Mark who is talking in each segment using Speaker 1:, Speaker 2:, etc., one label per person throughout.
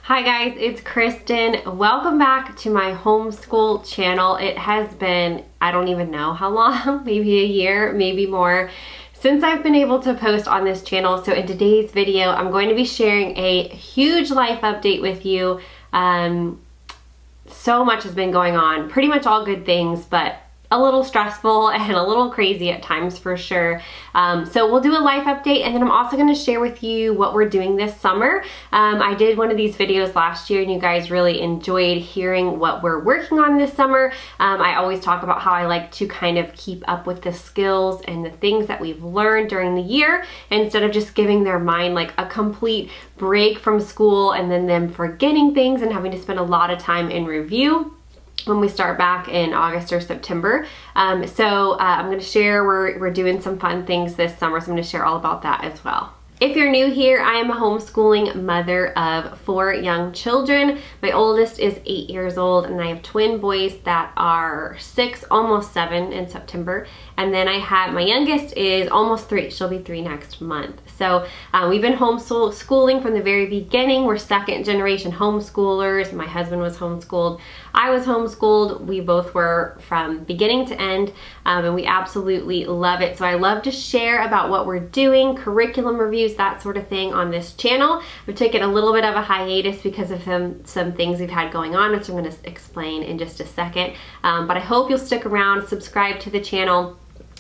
Speaker 1: Hi guys, it's Kristen. Welcome back to my homeschool channel. It has been, I don't even know how long, maybe a year, maybe more, since I've been able to post on this channel. So in today's video, I'm going to be sharing a huge life update with you. So much has been going on, pretty much all good things, but a little stressful and a little crazy at times for sure. So we'll do a life update, and then I'm also going to share with you what we're doing this summer. I did one of these videos last year and you guys really enjoyed hearing what we're working on this summer. I always talk about how I like to kind of keep up with the skills and the things that we've learned during the year instead of just giving their mind like a complete break from school and then them forgetting things and having to spend a lot of time in review when we start back in August or September. I'm going to share, we're doing some fun things this summer, so I'm going to share all about that as well. If you're new here, I am a homeschooling mother of 4 young children. My oldest is 8 years old, and I have twin boys that are 6, almost 7 in September. And then I have, my youngest is almost 3. She'll be 3 next month. So we've been homeschooling from the very beginning. We're second generation homeschoolers. My husband was homeschooled. I was homeschooled. We both were from beginning to end, and we absolutely love it. So I love to share about what we're doing, curriculum reviews, that sort of thing on this channel. We've taken a little bit of a hiatus because of some things we've had going on, which I'm going to explain in just a second. But I hope you'll stick around, subscribe to the channel.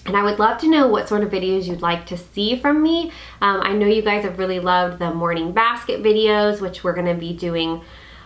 Speaker 1: And I would love to know what sort of videos you'd like to see from me. I know you guys have really loved the morning basket videos, which we're going to be doing.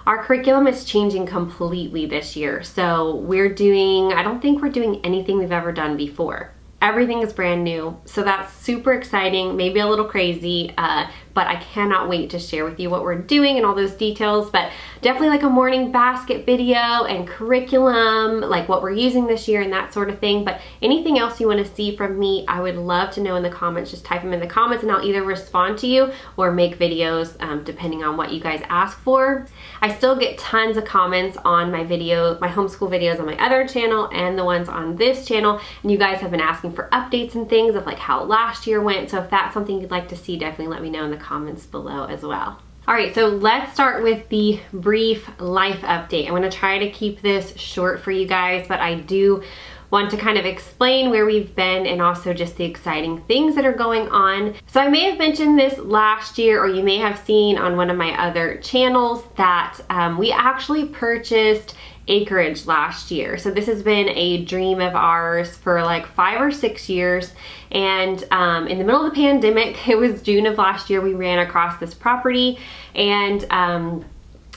Speaker 1: Our curriculum is changing completely this year. So we're doing, I don't think we're doing anything we've ever done before. Everything is brand new. So that's super exciting, maybe a little crazy, but I cannot wait to share with you what we're doing and all those details. But definitely like a morning basket video and curriculum, like what we're using this year and that sort of thing. But anything else you want to see from me, I would love to know in the comments. Just type them in the comments and I'll either respond to you or make videos depending on what you guys ask for. I still get tons of comments on my homeschool videos on my other channel and the ones on this channel. And you guys have been asking for updates and things of like how last year went. So if that's something you'd like to see, definitely let me know in the comments below as well. All right, so let's start with the brief life update. I'm gonna try to keep this short for you guys, but I do want to kind of explain where we've been and also just the exciting things that are going on. So I may have mentioned this last year, or you may have seen on one of my other channels that we actually purchased acreage last year. So this has been a dream of ours for like 5 or 6 years. And in the middle of the pandemic, it was June of last year, we ran across this property, and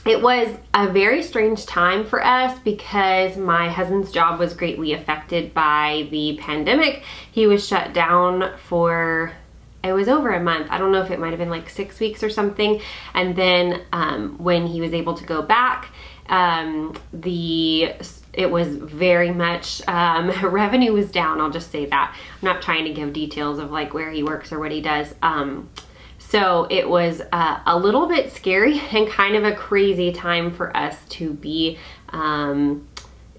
Speaker 1: it was a very strange time for us because my husband's job was greatly affected by the pandemic. He was shut down for, it was over a month. I don't know if it might have been like 6 weeks or something. And then when he was able to go back, it was very much, revenue was down, I'll just say that. I'm not trying to give details of like where he works or what he does. So it was a little bit scary and kind of a crazy time for us to be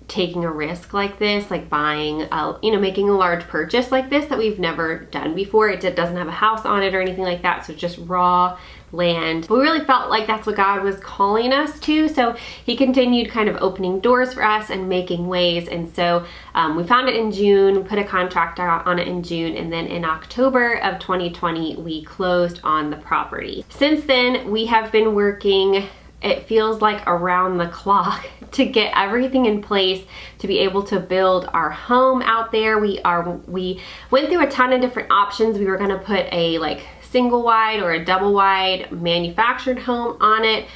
Speaker 1: taking a risk like this, like buying, making a large purchase like this that we've never done before. It doesn't have a house on it or anything like that, so just raw land. We really felt like that's what God was calling us to, so he continued kind of opening doors for us and making ways. And so we found it in June, put a contract out on it in June, and then in October of 2020 we closed on the property. Since then we have been working, it feels like around the clock, to get everything in place to be able to build our home out there. We went through a ton of different options. We were going to put a like single wide or a double wide manufactured home on it.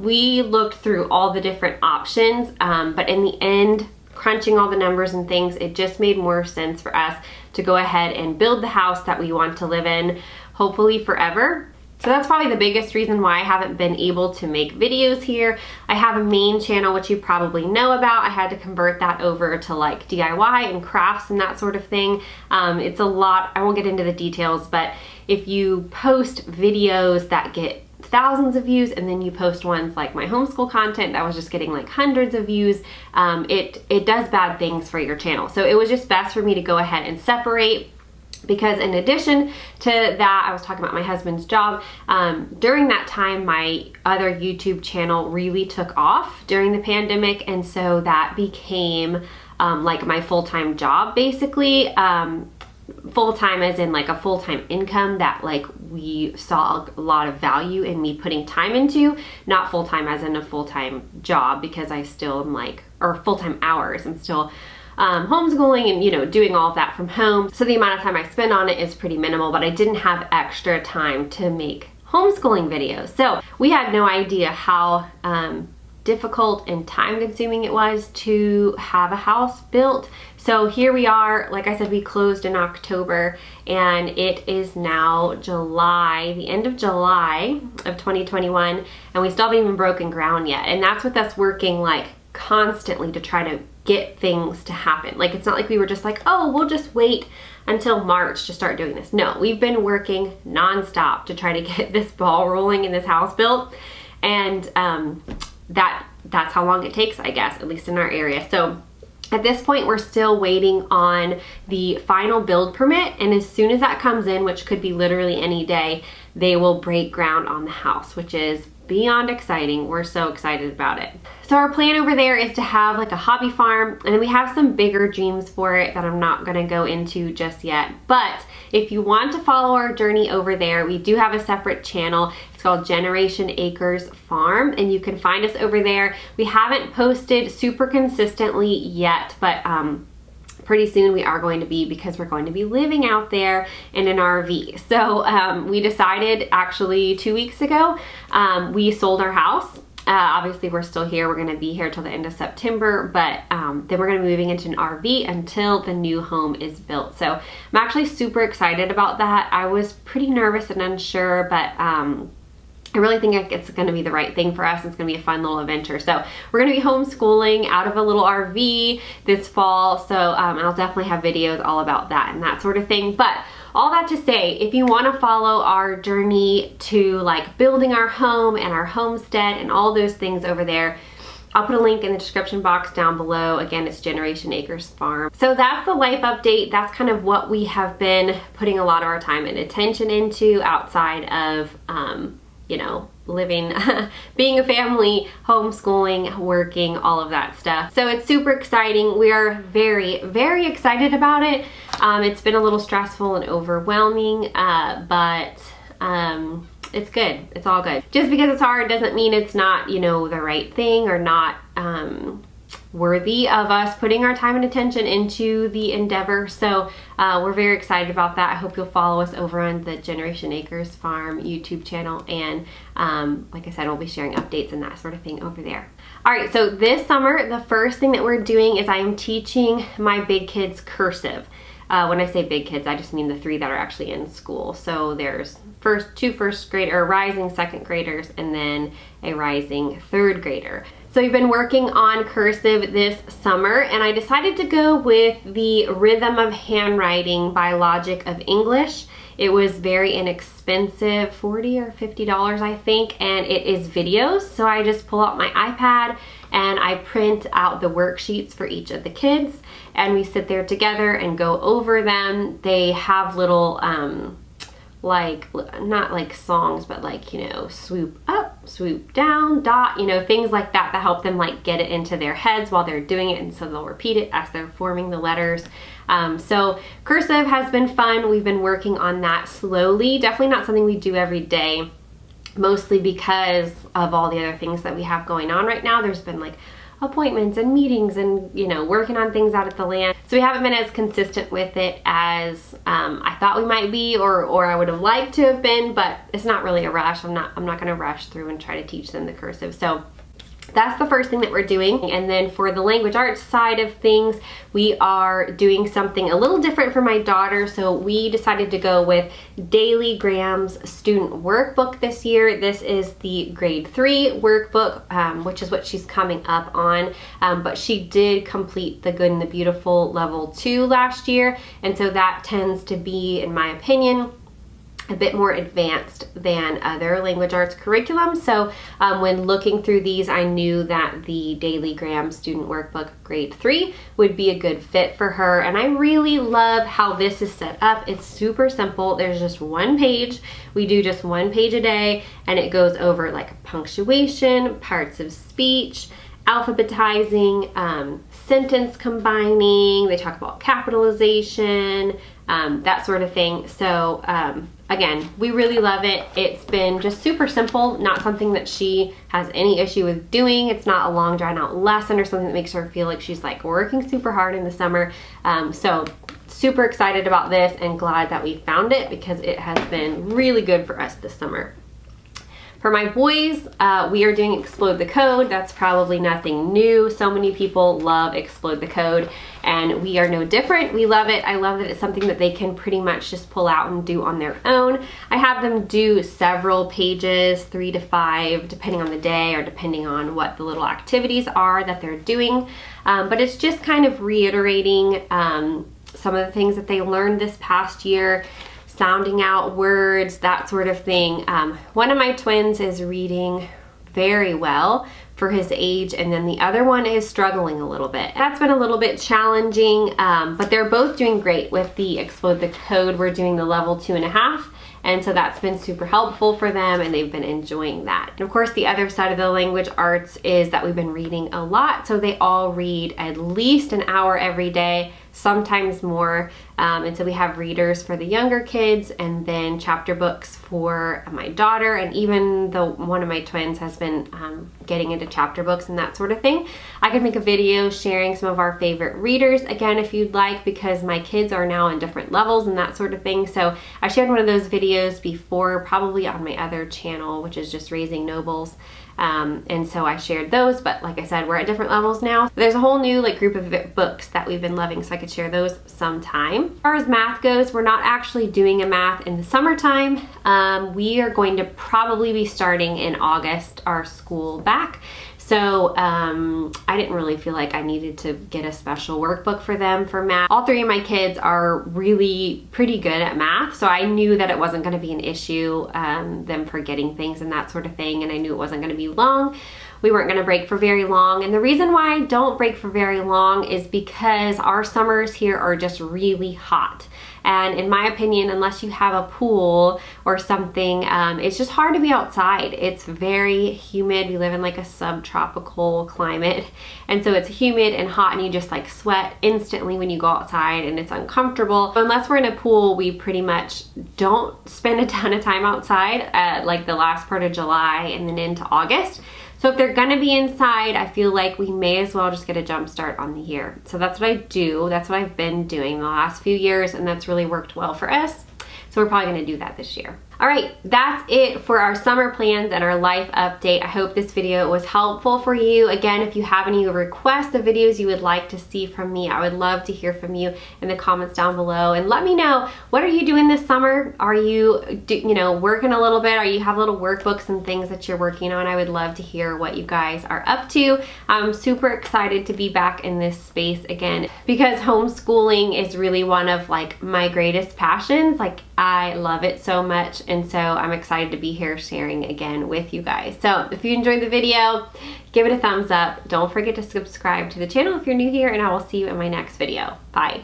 Speaker 1: We looked through all the different options, but in the end, crunching all the numbers and things, it just made more sense for us to go ahead and build the house that we want to live in, hopefully forever. So that's probably the biggest reason why I haven't been able to make videos here. I have a main channel, which you probably know about. I had to convert that over to like DIY and crafts and that sort of thing. It's a lot. I won't get into the details, but if you post videos that get thousands of views and then you post ones like my homeschool content that was just getting like hundreds of views, it does bad things for your channel. So it was just best for me to go ahead and separate Because in addition to that, I was talking about my husband's job. During that time, my other YouTube channel really took off during the pandemic. And so that became like my full-time job, basically. Full-time as in like a full-time income that like we saw a lot of value in me putting time into, not full-time as in a full-time job, because I still am like, or full-time hours, I'm still homeschooling and, you know, doing all of that from home. So the amount of time I spend on it is pretty minimal, but I didn't have extra time to make homeschooling videos. So we had no idea how difficult and time consuming it was to have a house built. So here we are, like I said, we closed in October and it is now July, the end of July of 2021, and we still haven't even broken ground yet. And that's with us working like constantly to try to get things to happen. Like, it's not like we were just like, oh, we'll just wait until March to start doing this. No, we've been working nonstop to try to get this ball rolling and this house built. And that's how long it takes, I guess, at least in our area. So at this point, we're still waiting on the final build permit. And as soon as that comes in, which could be literally any day, they will break ground on the house, which is beyond exciting. We're so excited about it. So our plan over there is to have like a hobby farm, and we have some bigger dreams for it that I'm not gonna go into just yet. But if you want to follow our journey over there, we do have a separate channel. It's called GenerationAcres.Farm, and you can find us over there. We haven't posted super consistently yet, but pretty soon we are going to be, because we're going to be living out there in an RV. So we decided actually 2 weeks ago, we sold our house. Obviously we're still here. We're gonna be here till the end of September, but then we're gonna be moving into an RV until the new home is built. So I'm actually super excited about that. I was pretty nervous and unsure, but I really think it's going to be the right thing for us. It's going to be a fun little adventure. So we're going to be homeschooling out of a little RV this fall. So I'll definitely have videos all about that and that sort of thing. But all that to say, if you want to follow our journey to like building our home and our homestead and all those things over there, I'll put a link in the description box down below. Again, it's Generation Acres Farm. So that's the life update. That's kind of what we have been putting a lot of our time and attention into outside of you know, living, being a family, homeschooling, working, all of that stuff. So it's super exciting. We are very, very excited about it. It's been a little stressful and overwhelming, but it's good. It's all good. Just because it's hard doesn't mean it's not, you know, the right thing or not worthy of us putting our time and attention into the endeavor. So we're very excited about that. I hope you'll follow us over on the Generation Acres Farm YouTube channel, and like I said, we'll be sharing updates and that sort of thing over there. All right, so this summer, the first thing that we're doing is I am teaching my big kids cursive. When I say big kids, I just mean the 3 that are actually in school. So there's two first grade or rising second graders, and then a rising third grader. So we've been working on cursive this summer, and I decided to go with the Rhythm of Handwriting by Logic of English. It was very inexpensive, $40 or $50 I think, and it is videos. So I just pull out my iPad and I print out the worksheets for each of the kids, and we sit there together and go over them. They have little like, not like songs, but like, you know, swoop up, swoop down, dot, you know, things like that that help them like get it into their heads while they're doing it, and so they'll repeat it as they're forming the letters. So cursive has been fun. We've been working on that slowly. Definitely not something we do every day, mostly because of all the other things that we have going on right now. There's been like appointments and meetings and, you know, working on things out at the land. So we haven't been as consistent with it as I thought we might be, or I would have liked to have been, but it's not really a rush. I'm not going to rush through and try to teach them the cursive. So that's the first thing that we're doing. And then for the language arts side of things, we are doing something a little different for my daughter. So we decided to go with Daily Graham's student workbook this year. This is the grade 3 workbook, which is what she's coming up on. But she did complete the Good and the Beautiful level 2 last year. And so that tends to be, in my opinion, a bit more advanced than other language arts curriculum. So when looking through these, I knew that the Daily Gram Student Workbook Grade 3 would be a good fit for her. And I really love how this is set up. It's super simple. There's just one page. We do just one page a day, and it goes over like punctuation, parts of speech, alphabetizing, sentence combining. They talk about capitalization, that sort of thing. So again, we really love it. It's been just super simple, not something that she has any issue with doing. It's not a long drawn out lesson or something that makes her feel like she's like working super hard in the summer. So super excited about this and glad that we found it because it has been really good for us this summer. For my boys, we are doing Explode the Code. That's probably nothing new. So many people love Explode the Code, and we are no different. We love it. I love that it's something that they can pretty much just pull out and do on their own. I have them do several pages, 3 to 5, depending on the day or depending on what the little activities are that they're doing. But it's just kind of reiterating some of the things that they learned this past year, sounding out words, that sort of thing. One of my twins is reading very well for his age, and then the other one is struggling a little bit. That's been a little bit challenging, but they're both doing great with the Explode the Code. We're doing the level 2.5, and so that's been super helpful for them, and they've been enjoying that. And of course, the other side of the language arts is that we've been reading a lot, so they all read at least an hour every day, sometimes more. And so we have readers for the younger kids and then chapter books for my daughter, and even though one of my twins has been getting into chapter books and that sort of thing. I could make a video sharing some of our favorite readers again if you'd like, because my kids are now in different levels and that sort of thing. So I shared one of those videos before, probably on my other channel, which is just Raising Nobles. And so I shared those, but like I said, we're at different levels now. There's a whole new group of books that we've been loving, so I could share those sometime. As far as math goes, we're not actually doing a math in the summertime. We are going to probably be starting in August our school back. So I didn't really feel like I needed to get a special workbook for them for math. All 3 of my kids are really pretty good at math, so I knew that it wasn't going to be an issue, them forgetting things and that sort of thing, and I knew it wasn't going to be long. We weren't going to break for very long, and the reason why I don't break for very long is because our summers here are just really hot. And in my opinion, unless you have a pool or something, it's just hard to be outside. It's very humid. We live in a subtropical climate. And so it's humid and hot, and you just sweat instantly when you go outside, and it's uncomfortable. So unless we're in a pool, we pretty much don't spend a ton of time outside at the last part of July and then into August. So if they're gonna be inside, I feel like we may as well just get a jump start on the year. So that's what I do. That's what I've been doing the last few years, and that's really worked well for us. So we're probably gonna do that this year. All right, that's it for our summer plans and our life update. I hope this video was helpful for you. Again, if you have any requests of videos you would like to see from me, I would love to hear from you in the comments down below, and let me know, what are you doing this summer? Are you working a little bit? Or you have little workbooks and things that you're working on? I would love to hear what you guys are up to. I'm super excited to be back in this space again, because homeschooling is really one of my greatest passions. I love it so much. And so I'm excited to be here sharing again with you guys. So if you enjoyed the video, give it a thumbs up. Don't forget to subscribe to the channel if you're new here, and I will see you in my next video. Bye.